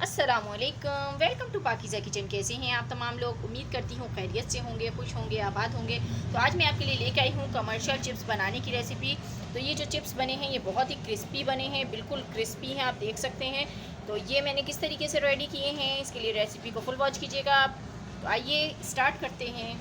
अस्सलामुअलैकुम, welcome to पाकिज़ा kitchen. कैसे हैं आप तमाम लोग? उम्मीद करती हूँ खैरियत से होंगे, खुश होंगे, आबाद होंगे। तो आज मैं आपके लिए लेके आई हूँ कमर्शियल चिप्स बनाने की रेसिपी। तो ये जो चिप्स बने हैं ये बहुत ही क्रिस्पी बने हैं, बिल्कुल क्रिस्पी हैं, आप देख सकते हैं। तो ये मैंने किस तरीके से रेडी किए हैं, इसके लिए रेसिपी को फुल वॉच कीजिएगा आप। तो आइए स्टार्ट करते हैं।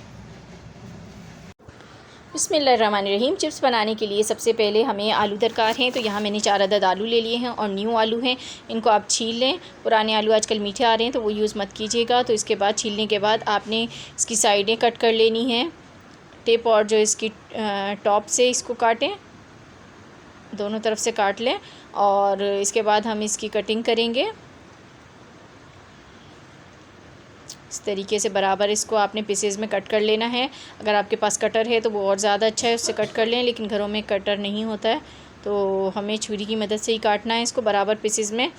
बिस्मिल्लाहिर्रहमानिर्रहीम। चिप्स बनाने के लिए सबसे पहले हमें आलू दरकार हैं। तो यहाँ मैंने 4 अदद आलू ले लिए हैं और न्यू आलू हैं, इनको आप छील लें। पुराने आलू आजकल मीठे आ रहे हैं तो वो यूज़ मत कीजिएगा। तो इसके बाद छीलने के बाद आपने इसकी साइडें कट कर लेनी हैं टिप, और जो इसकी टॉप से इसको काटें, दोनों तरफ से काट लें। और इसके बाद हम इसकी कटिंग करेंगे इस तरीके से बराबर। इसको आपने पीसेस में कट कर लेना है। अगर आपके पास कटर है तो वो और ज़्यादा अच्छा है, उससे कट कर लें। लेकिन घरों में कटर नहीं होता है तो हमें छुरी की मदद से ही काटना है इसको बराबर पीसेस में।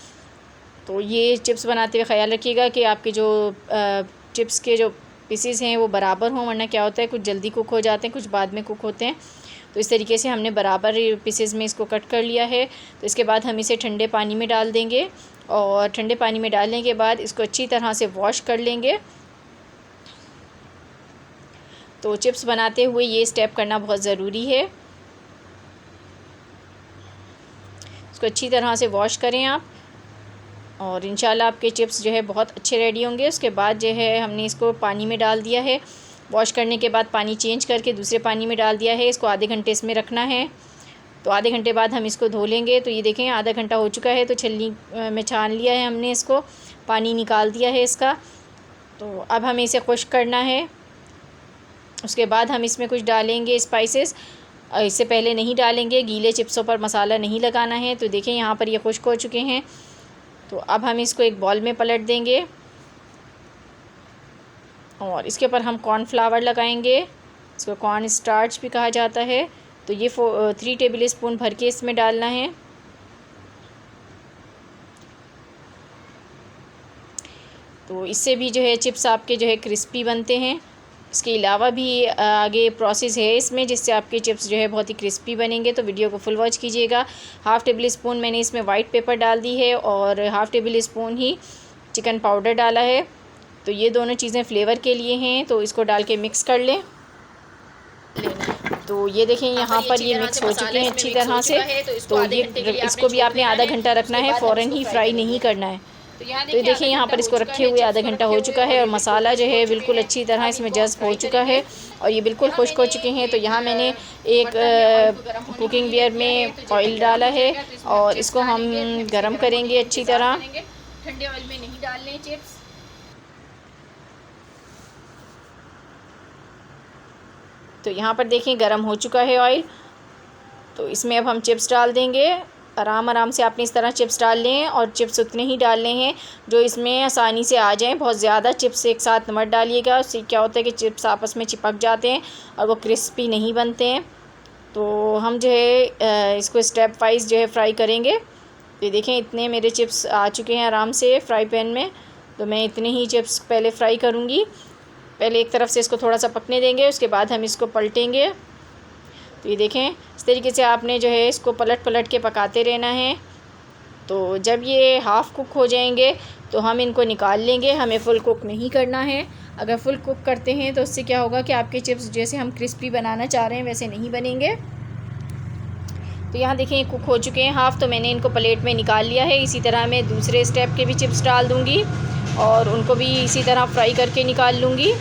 तो ये चिप्स बनाते हुए ख़याल रखिएगा कि आपके जो चिप्स के जो पीसेस हैं वो बराबर हों, वरना क्या होता है कुछ जल्दी कुक हो जाते हैं, कुछ बाद में कुक होते हैं। तो इस तरीके से हमने बराबर पीसेस में इसको कट कर लिया है। तो इसके बाद हम इसे ठंडे पानी में डाल देंगे और ठंडे पानी में डालने के बाद इसको अच्छी तरह से वॉश कर लेंगे। तो चिप्स बनाते हुए ये स्टेप करना बहुत ज़रूरी है। इसको अच्छी तरह से वॉश करें आप और इंशाल्लाह आपके चिप्स जो है बहुत अच्छे रेडी होंगे। उसके बाद जो है हमने इसको पानी में डाल दिया है। वॉश करने के बाद पानी चेंज करके दूसरे पानी में डाल दिया है। इसको आधे घंटे इसमें रखना है। तो आधे घंटे बाद हम इसको धो लेंगे। तो ये देखें आधा घंटा हो चुका है। तो छलनी में छान लिया है हमने, इसको पानी निकाल दिया है इसका। तो अब हमें इसे खुश्क करना है। उसके बाद हम इसमें कुछ डालेंगे स्पाइसेस, इससे पहले नहीं डालेंगे। गीले चिप्सों पर मसाला नहीं लगाना है। तो देखें यहाँ पर ये खुश्क हो चुके हैं। तो अब हम इसको एक बॉल में पलट देंगे और इसके ऊपर हम कॉर्नफ्लावर लगाएंगे। इसको कॉर्न स्टार्च भी कहा जाता है। तो ये 3 टेबल स्पून भर के इसमें डालना है। तो इससे भी जो है चिप्स आपके जो है क्रिस्पी बनते हैं। इसके अलावा भी आगे प्रोसेस है इसमें जिससे आपके चिप्स जो है बहुत ही क्रिस्पी बनेंगे। तो वीडियो को फुल वॉच कीजिएगा। हाफ़ टेबल स्पून मैंने इसमें वाइट पेपर डाल दी है और हाफ़ टेबल स्पून ही चिकन पाउडर डाला है। तो ये दोनों चीज़ें फ्लेवर के लिए हैं। तो इसको डाल के मिक्स कर लें। तो ये देखें यहाँ पर ये मिक्स हो चुके हैं अच्छी तरह से। तो ये इसको भी आपने आधा घंटा रखना है, फ़ौरन ही फ्राई नहीं करना है। तो ये देखिए यहाँ पर इसको रखे हुए आधा घंटा हो चुका है और मसाला जो है बिल्कुल अच्छी तरह इसमें जज़्ब हो चुका है और ये बिल्कुल खुश्क हो चुके हैं। तो यहाँ मैंने एक कुकिंग वेयर में ऑयल डाला है और इसको हम गरम करेंगे अच्छी तरह। ठंडे ऑयल में नहीं डालने चिप्स। तो यहाँ पर देखें गरम हो चुका है ऑयल। तो इसमें अब हम चिप्स डाल देंगे। आराम से आपने इस तरह चिप्स डाल लें और चिप्स उतने ही डालने हैं जो इसमें आसानी से आ जाएं। बहुत ज़्यादा चिप्स एक साथ मत डालिएगा, उससे क्या होता है कि चिप्स आपस में चिपक जाते हैं और वो क्रिस्पी नहीं बनते हैं। तो हम जो है इसको स्टेप वाइज जो है फ्राई करेंगे। तो देखें इतने मेरे चिप्स आ चुके हैं आराम से फ्राई पैन में। तो मैं इतने ही चिप्स पहले फ्राई करूँगी। पहले एक तरफ से इसको थोड़ा सा पकने देंगे, उसके बाद हम इसको पलटेंगे। तो ये देखें इस तरीके से आपने जो है इसको पलट पलट के पकाते रहना है। तो जब ये हाफ़ कुक हो जाएंगे तो हम इनको निकाल लेंगे। हमें फुल कुक नहीं करना है। अगर फुल कुक करते हैं तो उससे क्या होगा कि आपके चिप्स जैसे हम क्रिस्पी बनाना चाह रहे हैं वैसे नहीं बनेंगे। तो यहाँ देखें कुक हो चुके हैं हाफ़। तो मैंने इनको प्लेट में निकाल लिया है। इसी तरह मैं दूसरे स्टेप के भी चिप्स डाल दूँगी और उनको भी इसी तरह फ्राई करके निकाल लूँगी।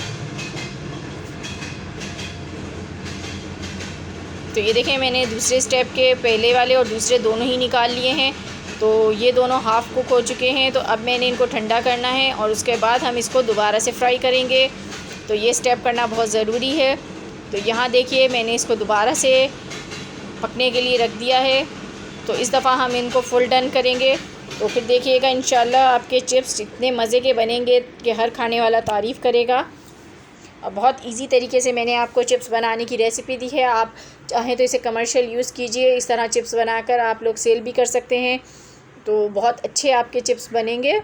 तो ये देखें मैंने दूसरे स्टेप के पहले वाले और दूसरे दोनों ही निकाल लिए हैं। तो ये दोनों हाफ़ कुक हो चुके हैं। तो अब मैंने इनको ठंडा करना है और उसके बाद हम इसको दोबारा से फ्राई करेंगे। तो ये स्टेप करना बहुत ज़रूरी है। तो यहाँ देखिए मैंने इसको दोबारा से पकने के लिए रख दिया है। तो इस दफ़ा हम इनको फुल डन करेंगे। तो फिर देखिएगा इंशाल्लाह आपके चिप्स इतने मज़े के बनेंगे कि हर खाने वाला तारीफ़ करेगा। और बहुत इजी तरीके से मैंने आपको चिप्स बनाने की रेसिपी दी है। आप चाहें तो इसे कमर्शियल यूज़ कीजिए। इस तरह चिप्स बनाकर आप लोग सेल भी कर सकते हैं। तो बहुत अच्छे आपके चिप्स बनेंगे।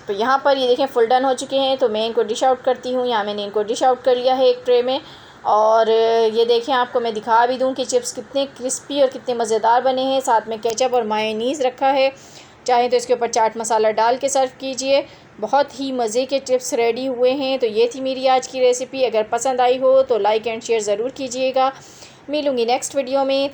तो यहाँ पर ये देखें फुल डन हो चुके हैं। तो मैं इनको डिश आउट करती हूँ। यहाँ मैंने इनको डिश आउट कर लिया है एक ट्रे में। और ये देखें आपको मैं दिखा भी दूँ कि चिप्स कितने क्रिस्पी और कितने मज़ेदार बने हैं। साथ में केचप और मायोनीज़ रखा है। चाहें तो इसके ऊपर चाट मसाला डाल के सर्व कीजिए। बहुत ही मज़े के चिप्स रेडी हुए हैं। तो ये थी मेरी आज की रेसिपी। अगर पसंद आई हो तो लाइक एंड शेयर ज़रूर कीजिएगा। मिलूँगी नेक्स्ट वीडियो में।